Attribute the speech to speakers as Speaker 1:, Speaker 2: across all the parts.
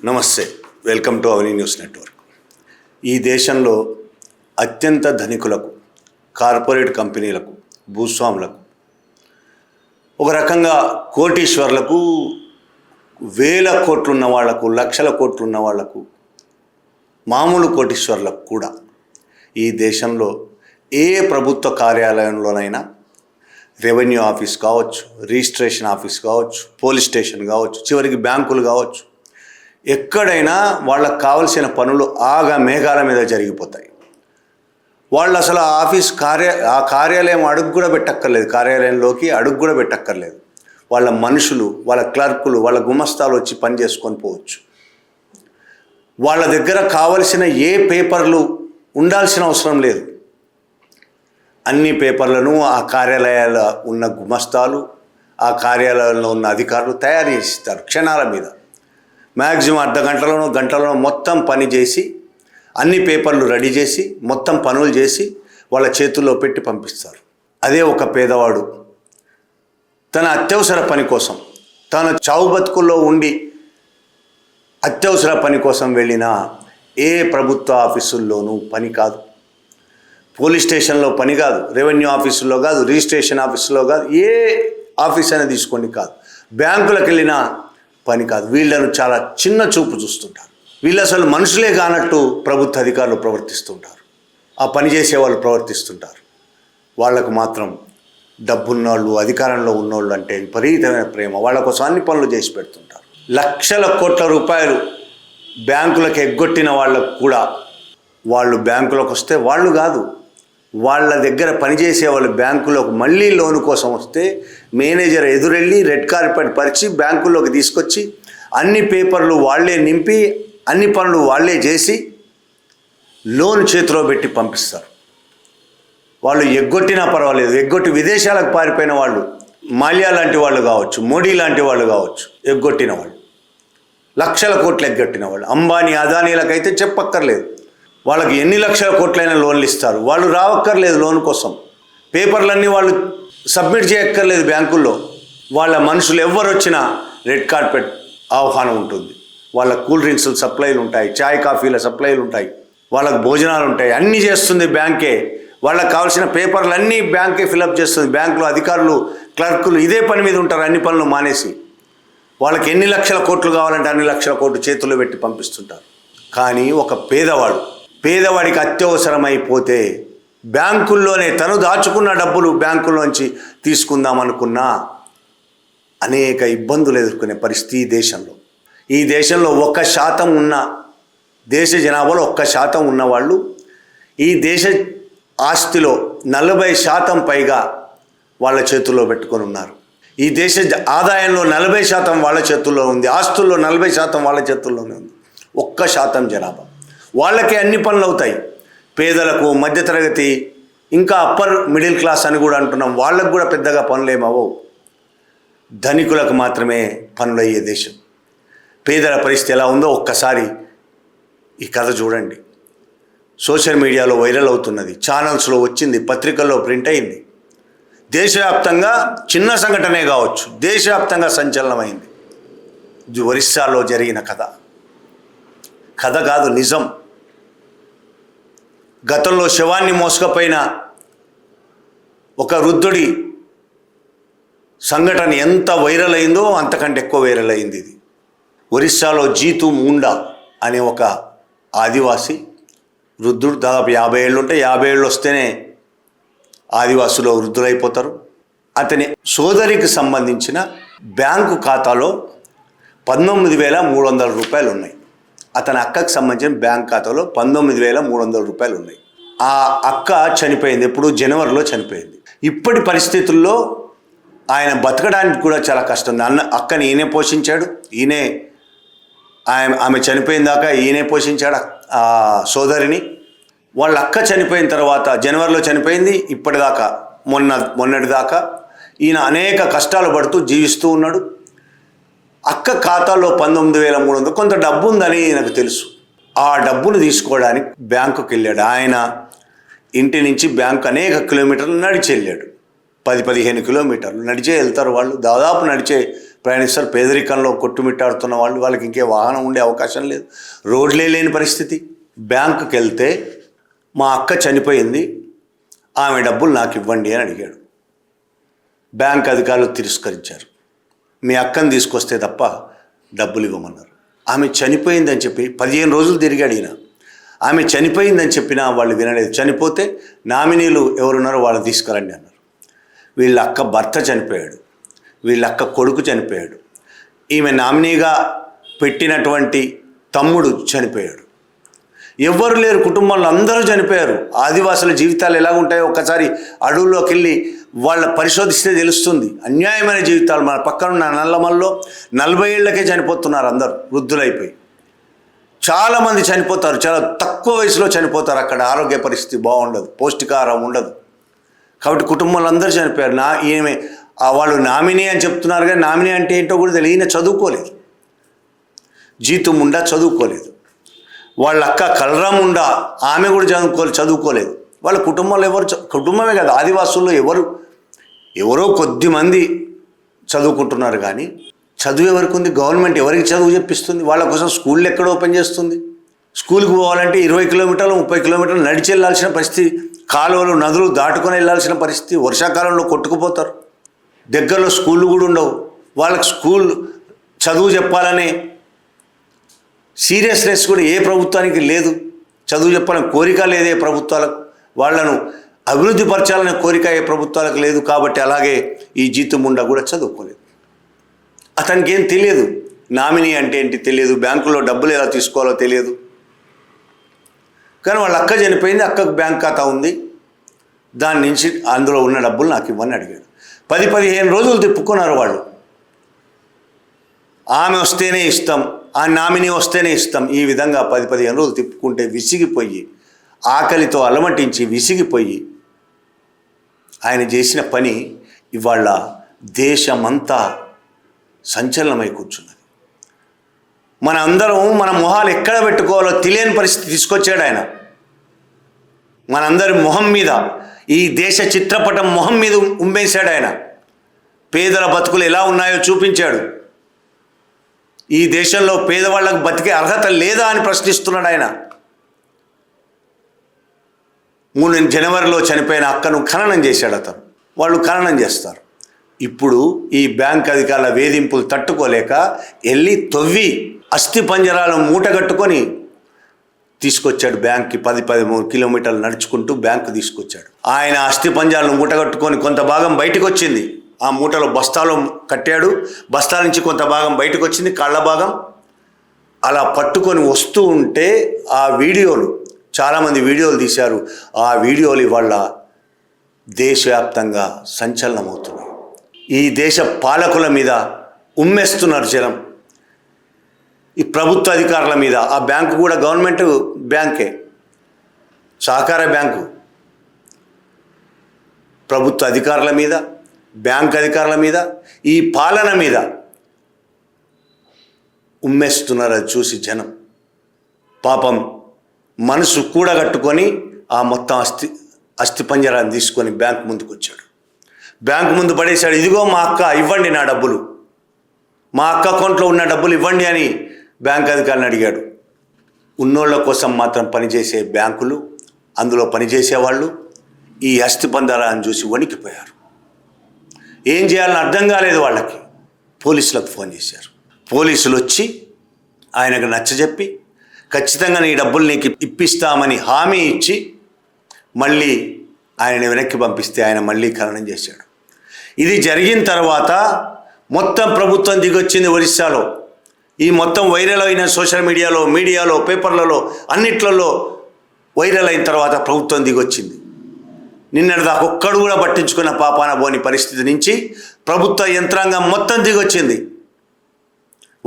Speaker 1: నమస్తే, welcome to Avani news network. ఈ దేశంలో అత్యంత ధనికులకు, కార్పొరేట్ కంపెనీలకు, భూస్వాములకు, ఒక రకంగా కోటీశ్వర్లకు, వేల కోట్లున్న వాళ్లకు, లక్షల కోట్లున్న వాళ్లకు, మామూలు కోటీశ్వర్లకు కూడా ఈ దేశంలో ఏ ప్రభుత్వ కార్యాలయంలోనైనా రెవెన్యూ ఆఫీస్ కావచ్చు, రిజిస్ట్రేషన్ ఆఫీస్ కావచ్చు, పోలీస్ స్టేషన్ కావచ్చు, చివరికి బ్యాంకులు కావచ్చు, ఎక్కడైనా వాళ్ళకు కావలసిన పనులు ఆగా మేఘాల మీద జరిగిపోతాయి. వాళ్ళు అసలు ఆ కార్యాలయం అడుగు కూడా పెట్టక్కర్లేదు, కార్యాలయంలోకి అడుగు కూడా పెట్టక్కర్లేదు. వాళ్ళ మనుషులు, వాళ్ళ క్లర్కులు, వాళ్ళ గుమస్తాలు వచ్చి పని చేసుకొని పోవచ్చు. వాళ్ళ దగ్గర కావలసిన ఏ పేపర్లు ఉండాల్సిన అవసరం లేదు. అన్ని పేపర్లను ఆ కార్యాలయాల ఉన్న గుమస్తాలు, ఆ కార్యాలయంలో ఉన్న అధికారులు తయారు చేసిస్తారు. క్షణాల మీద మ్యాక్సిమం గంటలోనో మొత్తం పని చేసి, అన్ని పేపర్లు రెడీ చేసి, మొత్తం పనులు చేసి వాళ్ళ చేతుల్లో పెట్టి పంపిస్తారు. అదే ఒక పేదవాడు తన అత్యవసర పని కోసం, తన చావు బతుకుల్లో ఉండి అత్యవసర పని కోసం వెళ్ళిన ఏ ప్రభుత్వ ఆఫీసుల్లోనూ పని కాదు, పోలీస్ స్టేషన్లో పని కాదు, రెవెన్యూ ఆఫీసుల్లో కాదు, రిజిస్ట్రేషన్ ఆఫీసులో కాదు, ఏ ఆఫీస్ అయినా తీసుకోండి కాదు, బ్యాంకులకు వెళ్ళినా పని కాదు. వీళ్ళను చాలా చిన్న చూపు చూస్తుంటారు. వీళ్ళు అసలు మనుషులే కానట్టు ప్రభుత్వ అధికారులు ప్రవర్తిస్తుంటారు, ఆ పని చేసే వాళ్ళు ప్రవర్తిస్తుంటారు. వాళ్లకు మాత్రం డబ్బున్నోళ్ళు, అధికారంలో ఉన్నోళ్ళు అంటే విపరీతమైన ప్రేమ. వాళ్ళ కోసం అన్ని పనులు చేసి పెడుతుంటారు. లక్షల కోట్ల రూపాయలు బ్యాంకులకు ఎగ్గొట్టిన వాళ్ళకు కూడా వాళ్ళు బ్యాంకులోకి వస్తే వాళ్ళు కాదు, వాళ్ళ దగ్గర పనిచేసే వాళ్ళు బ్యాంకులోకి మళ్ళీ లోను కోసం వస్తే మేనేజర్ ఎదురెళ్ళి రెడ్ కార్పెట్ పరిచి బ్యాంకుల్లోకి తీసుకొచ్చి అన్ని పేపర్లు వాళ్ళే నింపి, అన్ని పనులు వాళ్ళే చేసి లోన్ చేతిలో పెట్టి పంపిస్తారు. వాళ్ళు ఎగ్గొట్టినా పర్వాలేదు, ఎగ్గొట్టి విదేశాలకు పారిపోయిన వాళ్ళు, మాల్యా లాంటి వాళ్ళు కావచ్చు, మోడీ లాంటి వాళ్ళు కావచ్చు, ఎగ్గొట్టిన వాళ్ళు, లక్షల కోట్లు ఎగ్గొట్టిన వాళ్ళు, అంబానీ అదానీలకైతే చెప్పక్కర్లేదు. వాళ్ళకి ఎన్ని లక్షల కోట్లైనా లోన్లు ఇస్తారు. వాళ్ళు రావక్కర్లేదు లోన్ కోసం, పేపర్లన్నీ వాళ్ళు సబ్మిట్ చేయక్కర్లేదు బ్యాంకుల్లో. వాళ్ళ మనుషులు ఎవరు వచ్చినా రెడ్ కార్పెట్ ఆహ్వానం ఉంటుంది. వాళ్ళ కూల్ డ్రింక్స్ సప్లైలు ఉంటాయి, చాయ్ కాఫీల సప్లైలు ఉంటాయి, వాళ్ళకు భోజనాలు ఉంటాయి, అన్నీ చేస్తుంది బ్యాంకే. వాళ్ళకి కావాల్సిన పేపర్లు అన్నీ బ్యాంకే ఫిలప్ చేస్తుంది. బ్యాంకులో అధికారులు, క్లర్కులు ఇదే పని మీద ఉంటారు, అన్ని పనులు మానేసి. వాళ్ళకి ఎన్ని లక్షల కోట్లు కావాలంటే అన్ని లక్షల కోట్లు చేతుల్లో పెట్టి పంపిస్తుంటారు. కానీ ఒక పేదవాడికి అత్యవసరమైపోతే బ్యాంకుల్లోనే తను దాచుకున్న డబ్బులు బ్యాంకుల్లోంచి తీసుకుందామనుకున్నా అనేక ఇబ్బందులు ఎదుర్కొనే పరిస్థితి ఈ దేశంలో 1% ఉన్న దేశ జనాభాలో 1% ఉన్నవాళ్ళు ఈ దేశ ఆస్తిలో 40% పైగా వాళ్ళ చేతుల్లో పెట్టుకొని ఉన్నారు. ఈ దేశ ఆదాయంలో 40% వాళ్ళ చేతుల్లో ఉంది, ఆస్తుల్లో 40% వాళ్ళ చేతుల్లోనే ఉంది. 1% జనాభా, వాళ్ళకే అన్ని పనులు అవుతాయి. పేదలకు, మధ్యతరగతి, ఇంకా అప్పర్ మిడిల్ క్లాస్ అని కూడా అంటున్నాం, వాళ్ళకు కూడా పెద్దగా పనులు ఏమవవు. ధనికులకు మాత్రమే పనులు అయ్యే దేశం. పేదల పరిస్థితి ఎలా ఉందో ఒక్కసారి ఈ కథ చూడండి. సోషల్ మీడియాలో వైరల్ అవుతున్నది, ఛానల్స్లో వచ్చింది, పత్రికల్లో ప్రింట్ అయింది. దేశవ్యాప్తంగా చిన్న సంఘటనే కావచ్చు, దేశవ్యాప్తంగా సంచలనమైంది. ఒరిస్సాలో జరిగిన కథ కాదు, నిజం. గతంలో శవాన్ని మోసుకపోయిన ఒక వృద్ధుడి సంఘటన ఎంత వైరల్ అయిందో అంతకంటే ఎక్కువ వైరల్ అయింది ఇది. ఒరిస్సాలో జీతు ముండా అనే ఒక ఆదివాసి వృద్ధుడు, దాదాపు 50 ఏళ్ళు ఉంటాయి. 50 ఏళ్ళు వస్తేనే ఆదివాసులో వృద్ధులైపోతారు. అతని సోదరికి సంబంధించిన బ్యాంకు ఖాతాలో 19,300 రూపాయలు ఉన్నాయి. అతని అక్కకు సంబంధించిన బ్యాంక్ ఖాతాలో 19,300 రూపాయలు ఉన్నాయి. ఆ అక్క చనిపోయింది, ఎప్పుడు జనవరిలో చనిపోయింది. ఇప్పటి పరిస్థితుల్లో ఆయన బతకడానికి కూడా చాలా కష్టం. అక్కని ఈయనే పోషించాడు, ఆమె చనిపోయిన దాకా ఈయనే పోషించాడు ఆ సోదరిని. వాళ్ళ అక్క చనిపోయిన తర్వాత, జనవరిలో చనిపోయింది, ఇప్పటిదాకా మొన్నటిదాకా ఈయన అనేక కష్టాలు పడుతూ జీవిస్తూ ఉన్నాడు. అక్క ఖాతాలో 19,300 కొంత డబ్బు ఉందని నాకు తెలుసు. ఆ డబ్బును తీసుకోవడానికి బ్యాంకుకి వెళ్ళాడు. ఆయన ఇంటి నుంచి బ్యాంకు అనేక కిలోమీటర్లు నడిచి వెళ్ళాడు. 10-15 కిలోమీటర్లు నడిచే వెళ్తారు వాళ్ళు, దాదాపు నడిచే ప్రయాణిస్తారు. పేదరికంలో కొట్టుమిట్టాడుతున్న వాళ్ళకి ఇంకే వాహనం ఉండే అవకాశం లేదు, రోడ్లే లేని పరిస్థితి. బ్యాంకుకి వెళ్తే మా అక్క చనిపోయింది, ఆమె డబ్బులు నాకు ఇవ్వండి అని అడిగాడు. బ్యాంక్ అధికారులు తిరస్కరించారు. మీ అక్కని తీసుకొస్తే తప్ప డబ్బులు ఇవ్వమన్నారు. ఆమె చనిపోయిందని చెప్పి 15 రోజులు తిరిగాడు ఈయన. ఆమె చనిపోయిందని చెప్పినా వాళ్ళు వినలేదు. చనిపోతే నామినీలు ఎవరున్నారో వాళ్ళు తీసుకురండి అన్నారు. వీళ్ళ అక్క భర్త చనిపోయాడు, వీళ్ళ అక్క కొడుకు చనిపోయాడు, ఈమె నామినీగా పెట్టినటువంటి తమ్ముడు చనిపోయాడు. ఎవ్వరు లేరు కుటుంబంలో, అందరూ చనిపోయారు. ఆదివాసుల జీవితాలు ఎలా ఉంటాయో ఒక్కసారి అడవుల్లోకి వెళ్ళి వాళ్ళ పరిశోధిస్తే తెలుస్తుంది. అన్యాయమైన జీవితాలు. మన పక్కనున్న నల్లమల్లో 40 ఏళ్లకే చనిపోతున్నారు అందరూ, వృద్ధులైపోయి. చాలామంది చనిపోతారు, చాలా తక్కువ వయసులో చనిపోతారు. అక్కడ ఆరోగ్య పరిస్థితి బాగుండదు, పౌష్టికాహారం ఉండదు. కాబట్టి కుటుంబంలో అందరూ చనిపోయారు. వాళ్ళు నామినీ అని చెప్తున్నారు, కానీ నామినీ అంటే ఏంటో కూడా తెలియదు. ఈయన చదువుకోలేదు, జీతు ముండా చదువుకోలేదు. వాళ్ళ అక్క కలరాముండా, ఆమె కూడా చదువుకోలేదు. వాళ్ళ కుటుంబంలో కుటుంబమే కదా, ఆదివాసుల్లో ఎవరో కొద్దిమంది చదువుకుంటున్నారు. కానీ చదువు ఎవరికి ఉంది? గవర్నమెంట్ ఎవరికి చదువు చెప్పిస్తుంది? వాళ్ళ కోసం స్కూళ్ళు ఎక్కడ ఓపెన్ చేస్తుంది? స్కూల్కి పోవాలంటే 20 కిలోమీటర్లు 30 కిలోమీటర్లు నడిచి వెళ్ళాల్సిన పరిస్థితి, కాలువలు నదులు దాటుకొని వెళ్ళాల్సిన పరిస్థితి. వర్షాకాలంలో కొట్టుకుపోతారు. దగ్గరలో స్కూళ్ళు కూడా ఉండవు. వాళ్ళకి చదువు చెప్పాలనే సీరియస్నెస్ కూడా ఏ ప్రభుత్వానికి లేదు. చదువు చెప్పాలని కోరిక లేదు ఏ ప్రభుత్వాలకు. వాళ్ళను అభివృద్ధి పరచాలనే కోరిక ఏ ప్రభుత్వాలకు లేదు. కాబట్టి అలాగే ఈ జీతు ముండా కూడా చదువుకోలేదు. అతనికి ఏం తెలియదు, నామినీ అంటే ఏంటి తెలియదు, బ్యాంకులో డబ్బులు ఎలా తీసుకోవాలో తెలియదు. కానీ వాళ్ళ అక్క చనిపోయింది, అక్కకు బ్యాంక్ ఖాతా ఉంది, దాని నుంచి అందులో ఉన్న డబ్బులు నాకు ఇవ్వని అడిగాడు. 10-15 రోజులు తిప్పుకున్నారు వాళ్ళు. ఆమె వస్తేనే ఇస్తాం, ఆ నామినీ వస్తేనే ఇస్తాం. ఈ విధంగా 10-15 రోజులు తిప్పుకుంటే విసిగిపోయి, ఆకలితో అలమటించి విసిగిపోయి ఆయన చేసిన పని ఇవాళ దేశమంతా సంచలనమై కూర్చున్నది. మన అందరం మన మొహాలు ఎక్కడ పెట్టుకోవాలో తెలియని పరిస్థితి తీసుకొచ్చాడు ఆయన. మనందరి మొహం మీద, ఈ దేశ చిత్రపటం మొహం మీద ఉమ్మేశాడు ఆయన. పేదల బతుకులు ఎలా ఉన్నాయో చూపించాడు. ఈ దేశంలో పేదవాళ్ళకు బతికే అర్హత లేదా అని ప్రశ్నిస్తున్నాడు ఆయన. 3 జనవరిలో చనిపోయిన అక్కను ఖననం చేశాడు అతను. వాళ్ళు ఖననం చేస్తారు. ఇప్పుడు ఈ బ్యాంక్ అధికారుల వేధింపులు తట్టుకోలేక వెళ్ళి తవ్వి అస్థి పంజరాలను మూటగట్టుకొని తీసుకొచ్చాడు బ్యాంక్కి. 10-13 కిలోమీటర్లు నడుచుకుంటూ బ్యాంకు తీసుకొచ్చాడు. ఆయన అస్థి పంజరాలను మూటగట్టుకొని కొంత భాగం బయటకు వచ్చింది. ఆ మూటలో బస్తాలో కట్టాడు. బస్తాల నుంచి కొంత భాగం బయటకు వచ్చింది, కాళ్ళ భాగం. అలా పట్టుకొని వస్తూ ఉంటే ఆ వీడియోలు, చాలామంది వీడియోలు తీశారు. ఆ వీడియోలు ఇవాళ దేశవ్యాప్తంగా సంచలనమవుతున్నాయి. ఈ దేశ పాలకుల మీద ఉమ్మేస్తున్నారు జనం, ఈ ప్రభుత్వ అధికారుల మీద. ఆ బ్యాంకు కూడా గవర్నమెంట్ బ్యాంకే, సహకార బ్యాంకు. ప్రభుత్వ అధికారుల మీద, బ్యాంక్ అధికారుల మీద, ఈ పాలన మీద ఉమ్మేస్తున్నారు. అది చూసి జనం పాపం మనసు కూడగట్టుకొని ఆ మొత్తం అస్థిపంజరాన్ని తీసుకొని బ్యాంక్ ముందుకు వచ్చాడు. బ్యాంక్ ముందు పడేశాడు. ఇదిగో మా అక్క, ఇవ్వండి నా డబ్బులు, మా అక్క అకౌంట్లో ఉన్న డబ్బులు ఇవ్వండి అని బ్యాంక్ అధికారిని అడిగాడు. ఉన్నోళ్ల కోసం మాత్రం పనిచేసే బ్యాంకులు, అందులో పనిచేసేవాళ్ళు ఈ అస్థిపంజరాన్ని చూసి వణికిపోయారు. ఏం చేయాలని అర్థం కాలేదు వాళ్ళకి. పోలీసులకు ఫోన్ చేశారు. పోలీసులు వచ్చి ఆయనకు నచ్చజెప్పి ఖచ్చితంగా నీ డబ్బులు నీకు ఇప్పిస్తామని హామీ ఇచ్చి మళ్ళీ ఆయనని వెనక్కి పంపిస్తే ఆయన మళ్ళీ ఖననం చేశాడు. ఇది జరిగిన తర్వాత మొత్తం ప్రభుత్వం దిగొచ్చింది ఒరిస్సాలో. ఈ మొత్తం వైరల్ అయిన సోషల్ మీడియాలో, పేపర్లలో, అన్నిట్లలో వైరల్ అయిన తర్వాత ప్రభుత్వం దిగొచ్చింది. నిన్నటిదాకా ఒక్కడు కూడా పట్టించుకున్న పాపాన పోని పరిస్థితి నుంచి ప్రభుత్వ యంత్రాంగం మొత్తం దిగొచ్చింది.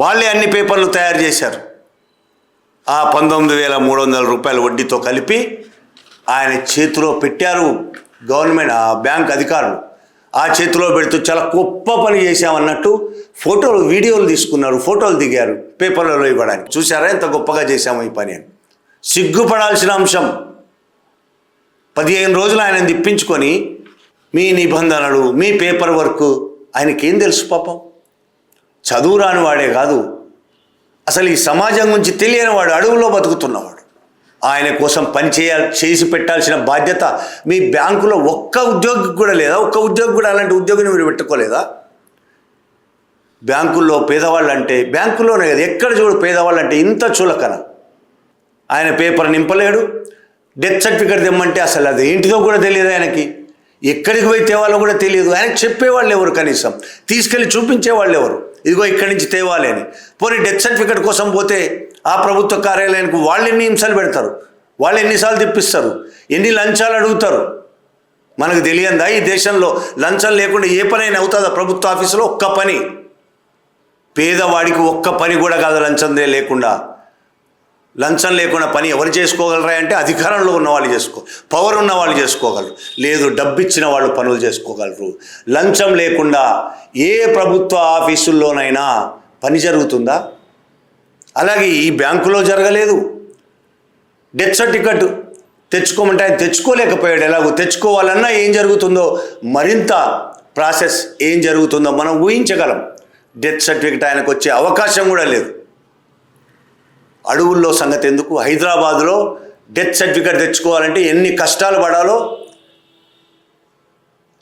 Speaker 1: వాళ్ళే అన్ని పేపర్లు తయారు చేశారు. ఆ 19,300 రూపాయల వడ్డీతో కలిపి ఆయన చేతిలో పెట్టారు గవర్నమెంట్, ఆ బ్యాంక్ అధికారులు. ఆ చేతిలో పెడుతూ చాలా గొప్ప పని చేశామన్నట్టు ఫోటోలు, వీడియోలు తీసుకున్నారు, ఫోటోలు దిగారు పేపర్లలో ఇవ్వడానికి. చూసారా ఎంత గొప్పగా చేశాము ఈ పని అని. సిగ్గుపడాల్సిన అంశం. 15 రోజులు ఆయన తిప్పించుకొని మీ నిబంధనలు, మీ పేపర్ వర్క్ ఆయనకేం తెలుసు పాపం? చదువు రాని వాడే కాదు, అసలు ఈ సమాజం గురించి తెలియని వాడు, అడవుల్లో బతుకుతున్నవాడు. ఆయన కోసం పని చేసి పెట్టాల్సిన బాధ్యత మీ బ్యాంకులో ఒక్క ఉద్యోగికి కూడా లేదా? ఒక్క ఉద్యోగి కూడా అలాంటి ఉద్యోగిని మీరు పెట్టుకోలేదా? బ్యాంకుల్లో పేదవాళ్ళు అంటే, బ్యాంకుల్లోనే కదా, ఎక్కడ చూడు పేదవాళ్ళు అంటే ఇంత చులకన. ఆయన పేపర్ నింపలేడు, డెత్ సర్టిఫికేట్ తెమ్మంటే అసలు అది ఏంటిదో కూడా తెలియదు ఆయనకి. ఎక్కడికి పోయి తేవాలో కూడా తెలియదు. ఆయనకు చెప్పేవాళ్ళు ఎవరు? కనీసం తీసుకెళ్ళి చూపించేవాళ్ళు ఎవరు? ఇదిగో ఇక్కడి నుంచి తేవాలి అని. పోనీ డెత్ సర్టిఫికేట్ కోసం పోతే ఆ ప్రభుత్వ కార్యాలయానికి వాళ్ళు ఎన్ని హింసలు పెడతారు, వాళ్ళు ఎన్నిసార్లు తెప్పిస్తారు, ఎన్ని లంచాలు అడుగుతారు. మనకు తెలియందా ఈ దేశంలో లంచం లేకుండా ఏ పనైనా అవుతుందా? ప్రభుత్వ ఆఫీసులో ఒక్క పని, పేదవాడికి ఒక్క పని కూడా కాదు లంచం లేకుండా. లంచం లేకుండా పని ఎవరు చేసుకోగలరా అంటే అధికారంలో ఉన్న వాళ్ళు పవర్ ఉన్న వాళ్ళు చేసుకోగలరు, లేదు డబ్బిచ్చిన వాళ్ళు పనులు చేసుకోగలరు. లంచం లేకుండా ఏ ప్రభుత్వ ఆఫీసుల్లోనైనా పని జరుగుతుందా? అలాగే ఈ బ్యాంకులో జరగలేదు. డెత్ సర్టిఫికెట్ తెచ్చుకోమంటే ఆయన తెచ్చుకోలేకపోయాడు. ఎలాగో తెచ్చుకోవాలన్నా ఏం జరుగుతుందో, మరింత ప్రాసెస్ ఏం జరుగుతుందో మనం ఊహించగలం. డెత్ సర్టిఫికెట్ ఆయనకు వచ్చే అవకాశం కూడా లేదు. అడవుల్లో సంగతి ఎందుకు, హైదరాబాదులో డెత్ సర్టిఫికేట్ తెచ్చుకోవాలంటే ఎన్ని కష్టాలు పడాలో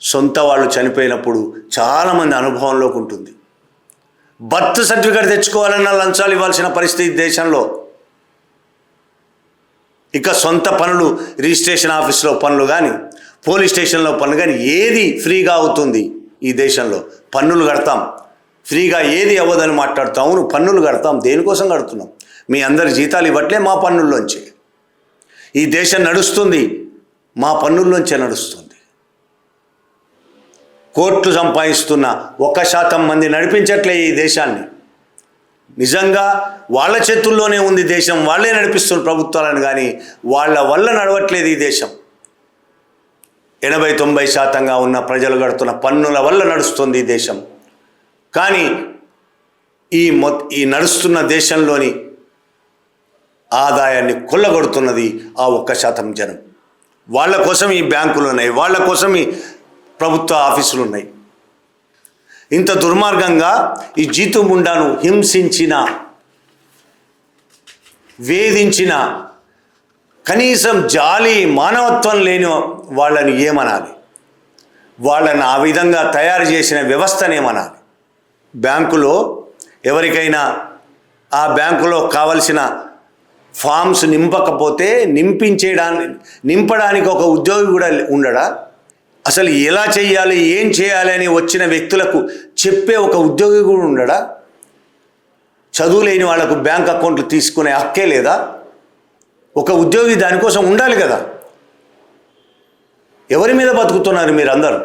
Speaker 1: సొంత వాళ్ళు చనిపోయినప్పుడు చాలామంది అనుభవంలోకి ఉంటుంది. బర్త్ సర్టిఫికేట్ తెచ్చుకోవాలన్నా లంచాలు ఇవ్వాల్సిన పరిస్థితి దేశంలో. ఇక సొంత పనులు, రిజిస్ట్రేషన్ ఆఫీస్లో పనులు కానీ, పోలీస్ స్టేషన్లో పనులు కానీ, ఏది ఫ్రీగా అవుతుంది ఈ దేశంలో? పన్నులు కడతాం, ఫ్రీగా ఏది అవ్వదని మాట్లాడుతాం. అవును, పన్నులు కడతాం. దేనికోసం కడుతున్నాం? మీ అందరి జీతాలు ఇవ్వట్లే, మా పన్నుల్లోంచే ఈ దేశం నడుస్తుంది, మా పన్నుల్లోంచే నడుస్తుంది. కోట్లు సంపాదిస్తున్న 1% మంది నడిపించట్లే ఈ దేశాన్ని. నిజంగా వాళ్ళ చేతుల్లోనే ఉంది దేశం, వాళ్ళే నడిపిస్తున్న ప్రభుత్వాలను, కానీ వాళ్ళ వల్ల నడవట్లేదు ఈ దేశం. 80-90% ఉన్న ప్రజలు కడుతున్న పన్నుల వల్ల నడుస్తుంది ఈ దేశం. కానీ ఈ నడుస్తున్న దేశంలోని ఆదాయాన్ని కొల్లగొడుతున్నది ఆ 1% జనం. వాళ్ళ కోసం ఈ బ్యాంకులు ఉన్నాయి, వాళ్ళ కోసం ఈ ప్రభుత్వ ఆఫీసులు ఉన్నాయి. ఇంత దుర్మార్గంగా ఈ జీతు ముండాను హింసించిన, వేధించిన, కనీసం జాలి మానవత్వం లేని వాళ్ళని ఏమనాలి? వాళ్ళని ఆ విధంగా తయారు చేసిన వ్యవస్థనేమనాలి? బ్యాంకులో ఎవరికైనా ఆ బ్యాంకులో కావలసిన ఫామ్స్ నింపకపోతే నింపడానికి ఒక ఉద్యోగి కూడా ఉండడా? అసలు ఎలా చేయాలి, ఏం చేయాలి అని వచ్చిన వ్యక్తులకు చెప్పే ఒక ఉద్యోగి కూడా ఉండడా? చదువు లేని వాళ్లకు బ్యాంక్ అకౌంట్లు తీసుకునే హక్కే లేదా? ఒక ఉద్యోగి దానికోసం ఉండాలి కదా. ఎవరి మీద బతుకుతున్నారు మీరందరూ?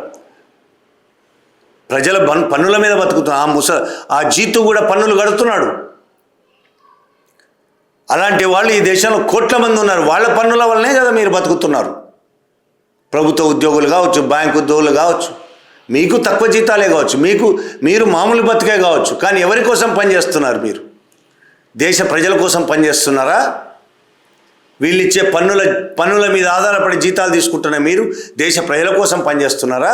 Speaker 1: ప్రజల పన్నుల మీద బతుకుతున్నారు. ఆ జీతు కూడా పన్నులు కడుతున్నాడు. అలాంటి వాళ్ళు ఈ దేశంలో కోట్ల మంది ఉన్నారు. వాళ్ళ పన్నుల వల్లనే కదా మీరు బతుకుతున్నారు. ప్రభుత్వ ఉద్యోగులు కావచ్చు, బ్యాంకు ఉద్యోగులు కావచ్చు, మీకు తక్కువ జీతాలే కావచ్చు, మీరు మామూలు బతికే కావచ్చు, కానీ ఎవరి కోసం పనిచేస్తున్నారు? మీరు దేశ ప్రజల కోసం పనిచేస్తున్నారా? వీళ్ళు ఇచ్చే పన్నుల మీద ఆధారపడి జీతాలు తీసుకుంటున్న మీరు దేశ ప్రజల కోసం పనిచేస్తున్నారా?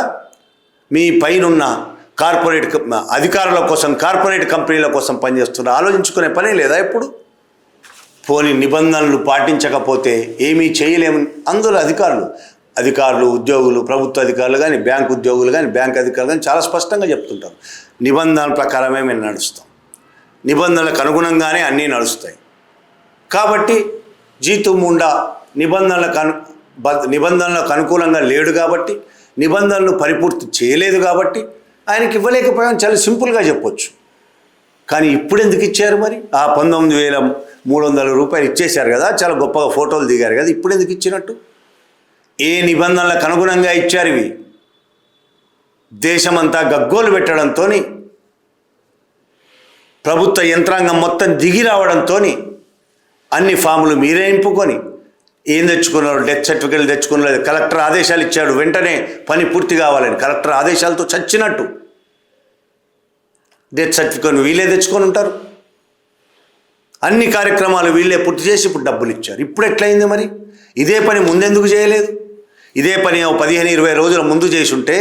Speaker 1: మీ పైనున్న కార్పొరేట్ అధికారుల కోసం, కార్పొరేట్ కంపెనీల కోసం పనిచేస్తున్నారా? ఆలోచించుకునే పనే లేదా ఎప్పుడు? పోనీ నిబంధనలు పాటించకపోతే ఏమీ చేయలేము. అందులో అధికారులు, ఉద్యోగులు, ప్రభుత్వ అధికారులు కానీ, బ్యాంకు ఉద్యోగులు కానీ, బ్యాంక్ అధికారులు కానీ చాలా స్పష్టంగా చెప్తుంటారు, నిబంధనల ప్రకారమే మేము నడుస్తాం, నిబంధనలకు అనుగుణంగానే అన్నీ నడుస్తాయి. కాబట్టి జీతు ముండా నిబంధనలకు అనుకూలంగా లేడు కాబట్టి, నిబంధనలు పరిపూర్తి చేయలేదు కాబట్టి ఆయనకి ఇవ్వలేకపోయాం. చాలా సింపుల్గా చెప్పొచ్చు. కానీ ఇప్పుడు ఎందుకు ఇచ్చారు మరి? ఆ 19,300 రూపాయలు ఇచ్చేశారు కదా, చాలా గొప్పగా ఫోటోలు దిగారు కదా, ఇప్పుడు ఎందుకు ఇచ్చినట్టు? ఏ నిబంధనలకు అనుగుణంగా ఇచ్చారు? ఇవి దేశమంతా గగ్గోలు పెట్టడంతో, ప్రభుత్వ యంత్రాంగం మొత్తం దిగి రావడంతో అన్ని ఫాములు మీరే నింపుకొని ఏం తెచ్చుకున్నారు? డెత్ సర్టిఫికేట్లు తెచ్చుకున్నారు. కలెక్టర్ ఆదేశాలు ఇచ్చాడు, వెంటనే పని పూర్తి కావాలని. కలెక్టర్ ఆదేశాలతో చచ్చినట్టు డెత్ సర్టిఫికేట్ వీళ్ళే తెచ్చుకొని ఉంటారు. అన్ని కార్యక్రమాలు వీళ్ళే పూర్తి చేసి ఇప్పుడు డబ్బులు ఇచ్చారు. ఇప్పుడు ఎట్లయింది మరి? ఇదే పని ముందెందుకు చేయలేదు? ఇదే పని 15-20 రోజుల ముందు చేసి ఉంటే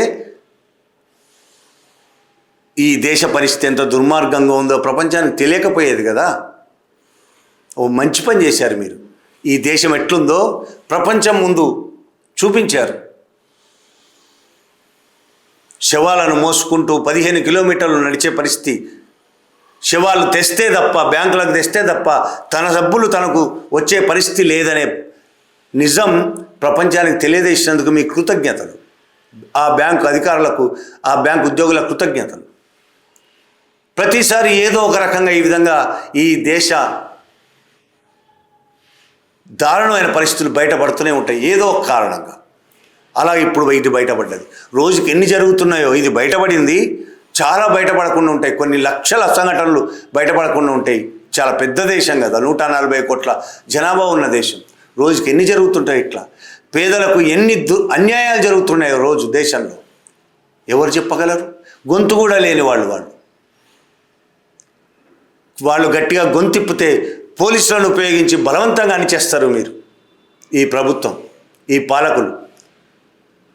Speaker 1: ఈ దేశ పరిస్థితి ఎంత దుర్మార్గంగా ఉందో ప్రపంచానికి తెలియకపోయేది కదా. ఓ మంచి పని చేశారు మీరు. ఈ దేశం ఎట్లుందో ప్రపంచం ముందు చూపించారు. శవాలను మోసుకుంటూ 15 కిలోమీటర్లు నడిచే పరిస్థితి, శవాలు తెస్తే తప్ప, బ్యాంకులకు తెస్తే తప్ప తన డబ్బులు తనకు వచ్చే పరిస్థితి లేదనే నిజం ప్రపంచానికి తెలియజేసినందుకు మీ కృతజ్ఞతలు. ఆ బ్యాంకు అధికారులకు, ఆ బ్యాంకు ఉద్యోగుల కృతజ్ఞతలు. ప్రతిసారి ఏదో ఒక రకంగా ఈ విధంగా ఈ దేశ దారుణమైన పరిస్థితులు బయటపడుతూనే ఉంటాయి ఏదో ఒక కారణంగా. అలా ఇప్పుడు ఇది బయటపడ్డది. రోజుకి ఎన్ని జరుగుతున్నాయో, ఇది బయటపడింది చాలా బయటపడకుండా ఉంటాయి. కొన్ని లక్షల సంఘటనలు బయటపడకుండా ఉంటాయి. చాలా పెద్ద దేశం కదా, 140 కోట్ల జనాభా ఉన్న దేశం. రోజుకి ఎన్ని జరుగుతుంటాయి ఇట్లా. పేదలకు ఎన్ని అన్యాయాలు జరుగుతున్నాయో రోజు దేశంలో ఎవరు చెప్పగలరు? గొంతు కూడా లేని వాళ్ళు గట్టిగా గొంతిప్పితే పోలీసులను ఉపయోగించి బలవంతంగా అణిచేస్తారు మీరు. ఈ ప్రభుత్వం, ఈ పాలకులు,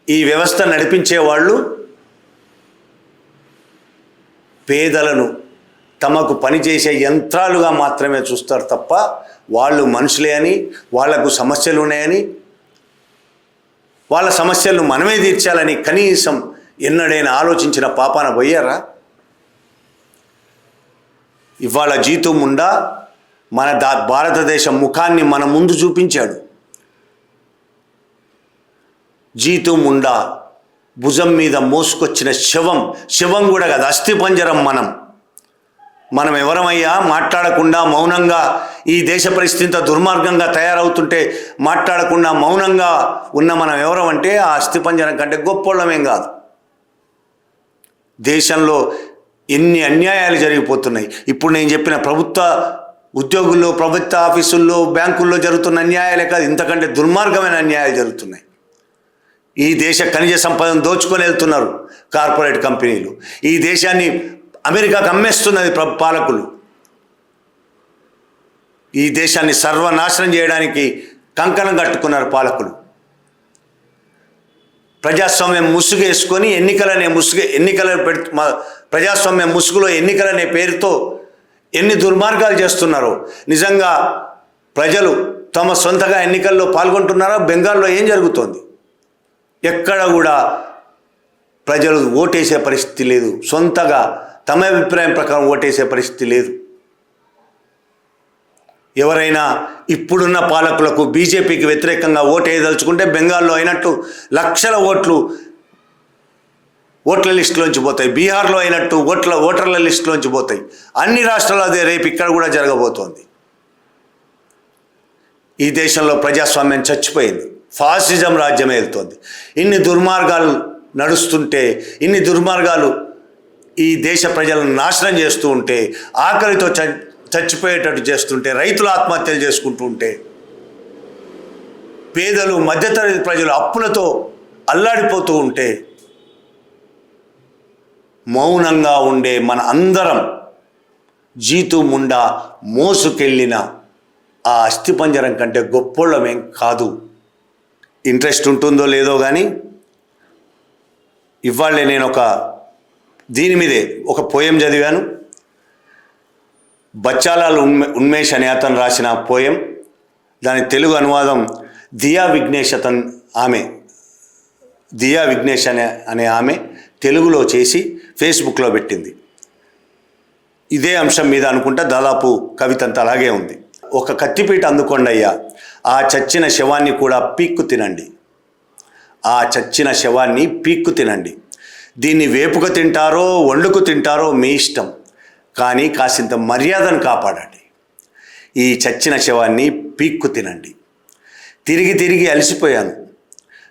Speaker 1: ఈ వ్యవస్థ నడిపించే వాళ్ళు పేదలను తమకు పనిచేసే యంత్రాలుగా మాత్రమే చూస్తారు తప్ప వాళ్ళు మనుషులే అని, వాళ్లకు సమస్యలు ఉన్నాయని, వాళ్ళ సమస్యలను మనమే తీర్చాలని కనీసం ఎన్నడైనా ఆలోచించిన పాపాన పోయారా? ఇవాళ జీతు ముండా మన భారతదేశం ముఖాన్ని మన ముందు చూపించాడు. జీతు ముండా భుజం మీద మోసుకొచ్చిన శవం కూడా కాదు, అస్థిపంజరం మనం ఎవరమయ్యా? మాట్లాడకుండా మౌనంగా ఈ దేశ పరిస్థితి ఇంత దుర్మార్గంగా తయారవుతుంటే మాట్లాడకుండా మౌనంగా ఉన్న మనం ఎవరమంటే ఆ అస్థిపంజరం కంటే గొప్పోళ్ళమేం కాదు. దేశంలో ఎన్ని అన్యాయాలు జరిగిపోతున్నాయి. ఇప్పుడు నేను చెప్పిన ప్రభుత్వ ఉద్యోగుల్లో, ప్రభుత్వ ఆఫీసుల్లో, బ్యాంకుల్లో జరుగుతున్న అన్యాయాలే కాదు, ఇంతకంటే దుర్మార్గమైన అన్యాయాలు జరుగుతున్నాయి. ఈ దేశ ఖనిజ సంపదను దోచుకొని వెళ్తున్నారు కార్పొరేట్ కంపెనీలు. ఈ దేశాన్ని అమెరికాకు అమ్మేస్తున్నది పాలకులు. ఈ దేశాన్ని సర్వనాశనం చేయడానికి కంకణం కట్టుకున్నారు పాలకులు. ప్రజాస్వామ్యం ముసుగేసుకొని ప్రజాస్వామ్యం ముసుగులో ఎన్నికలనే పేరుతో ఎన్ని దుర్మార్గాలు చేస్తున్నారో. నిజంగా ప్రజలు తమ సొంతగా ఎన్నికల్లో పాల్గొంటున్నారో? బెంగాల్లో ఏం జరుగుతోంది? ఎక్కడ కూడా ప్రజలు ఓటేసే పరిస్థితి లేదు. సొంతగా తమ అభిప్రాయం ప్రకారం ఓటేసే పరిస్థితి లేదు. ఎవరైనా ఇప్పుడున్న పాలకులకు, బీజేపీకి వ్యతిరేకంగా ఓటేయదలుచుకుంటే బెంగాల్లో అయినట్టు లక్షల ఓట్ల లిస్టులోంచి పోతాయి. బీహార్లో అయినట్టు ఓటర్ల లిస్టులోంచి పోతాయి. అన్ని రాష్ట్రాల్లో అదే రేపు ఇక్కడ కూడా జరగబోతోంది. ఈ దేశంలో ప్రజాస్వామ్యం చచ్చిపోయింది. ఫాసిజం రాజ్యమే వెళ్తోంది. ఇన్ని దుర్మార్గాలు నడుస్తుంటే, ఇన్ని దుర్మార్గాలు ఈ దేశ ప్రజలను నాశనం చేస్తూ ఉంటే, ఆకలితో చచ్చిపోయేటట్టు చేస్తుంటే, రైతులు ఆత్మహత్యలు చేసుకుంటూ ఉంటే, పేదలు, మధ్యతరగతి ప్రజలు అప్పులతో అల్లాడిపోతూ ఉంటే, మౌనంగా ఉండే మన అందరం జీతు ముండా మోసుకెళ్ళిన ఆ అస్థిపంజరం కంటే గొప్పోళ్ళమేం కాదు. ఇంట్రెస్ట్ ఉంటుందో లేదో కానీ ఇవాళే నేను దీని మీదే ఒక పోయం చదివాను. బచ్చాలాల్ ఉన్మేష్ అనే అతను రాసిన పోయం. దాని తెలుగు అనువాదం దియా విఘ్నేష్ అనే ఆమె తెలుగులో చేసి ఫేస్బుక్లో పెట్టింది. ఇదే అంశం మీద అనుకుంటా దాదాపు కవిత అంతా అలాగే ఉంది. ఒక కత్తిపీట అందుకోండి అయ్యా, ఆ చచ్చిన శవాన్ని కూడా పీక్కు తినండి. ఆ చచ్చిన శవాన్ని పీక్కు తినండి. దీన్ని వేపుకు తింటారో వండుకు తింటారో మీ ఇష్టం, కానీ కాసింత మర్యాదను కాపాడండి. ఈ చచ్చిన శవాన్ని పీక్కు తినండి. తిరిగి అలసిపోయాను.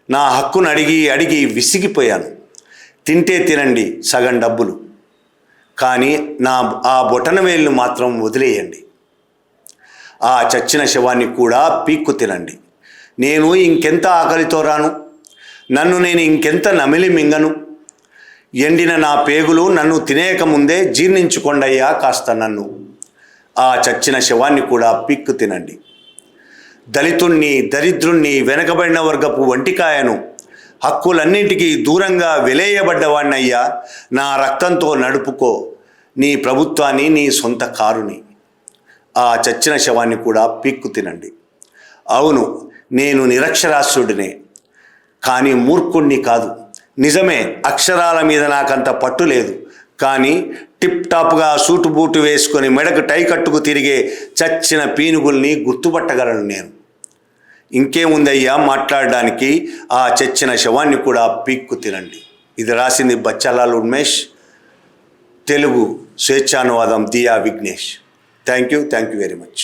Speaker 1: నా హక్కును అడిగి విసిగిపోయాను. తింటే తినండి సగం డబ్బులు, కానీ ఆ బొటనవేలును మాత్రం వదిలేయండి. ఆ చచ్చిన శవాన్ని కూడా పీక్కు తినండి. నేను ఇంకెంత ఆకలితో రాను, నన్ను నేను ఇంకెంత నమిలి మింగను. ఎండిన నా పేగులు నన్ను తినేయకముందే జీర్ణించుకొండయ్యా కాస్త నన్ను. ఆ చచ్చిన శవాన్ని కూడా పీక్కు తినండి. దళితుణ్ణి, దరిద్రుణ్ణి, వెనకబడిన వర్గపు వంటికాయను హక్కులన్నింటికీ దూరంగా వెలేయబడ్డవాణ్ణయ్యా. నా రక్తంతో నడుపుకో నీ ప్రభుత్వాన్ని, నీ సొంత కారుని. ఆ చచ్చిన శవాన్ని కూడా పీక్కు తినండి. అవును, నేను నిరక్షరాస్యుడినే, కానీ మూర్ఖుణ్ణి కాదు. నిజమే, అక్షరాల మీద నాకంత పట్టు లేదు. కానీ టిప్ టాప్గా సూటు బూటు వేసుకొని మెడకు టై కట్టుకు తిరిగే చచ్చిన పీనుగుల్ని గుర్తుపట్టగలను నేను. ఇంకేముందయ్యా మాట్లాడడానికి? ఆ చచ్చిన శవాన్ని కూడా పీక్కు తినండి. ఇది రాసింది బచ్చాలాల్ ఉన్మేష్, తెలుగు స్వేచ్ఛానువాదం Diya Vignesh. Thank you very much.